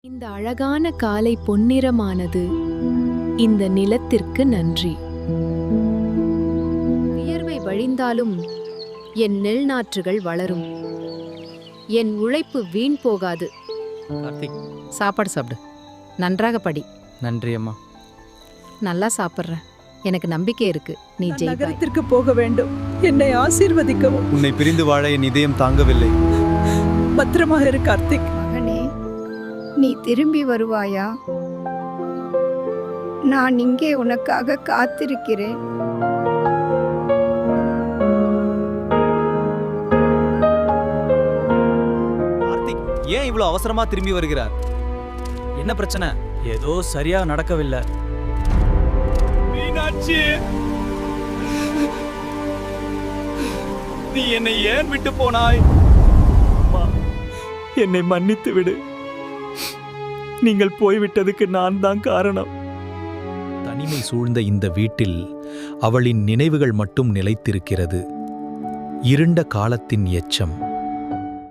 இந்த அழகான காலை பொன்னிறமானது. இந்த நிலத்திற்கு நன்றி. வியர்வை வழிந்தாலும் என் நெல் நாற்றுகள் வளரும். என் உழைப்பு வீண் போகாது. கார்த்திக், சாப்பாடு சாப்பிடு. நன்றாக படி. நன்றி அம்மா. நல்லா சாப்பிட்றேன். எனக்கு நம்பிக்கை இருக்கு, நீ நான் ஜெயிப்பாய். நகரத்திற்கு போக வேண்டும். என்னை ஆசீர்வதிக்கவும். உன்னை பிரிந்து வாழ என் இதயம் தாங்கவில்லை. பத்திரமாக இரு கார்த்திக். மகனே, நீ திரும்பி வருவாயா? நான் இங்கே உனக்காக காத்திருக்கிறேன். கார்த்திக் ஏன் இவ்வளவு அவசரமா திரும்பி வருகிறார்? என்ன பிரச்சனை? ஏதோ சரியா நடக்கவில்லை. மீனாட்சி, நீ என்னை ஏன் விட்டு போனாய்? அம்மா, என்னை மன்னித்து விடு. நீங்கள் போய்விட்டதுக்கு நான் தான் காரணம். தனிமை சூழ்ந்த இந்த வீட்டில் அவளின் நினைவுகள் மட்டும் நிலைத்திருக்கிறது. இருண்ட காலத்தின் எச்சம்.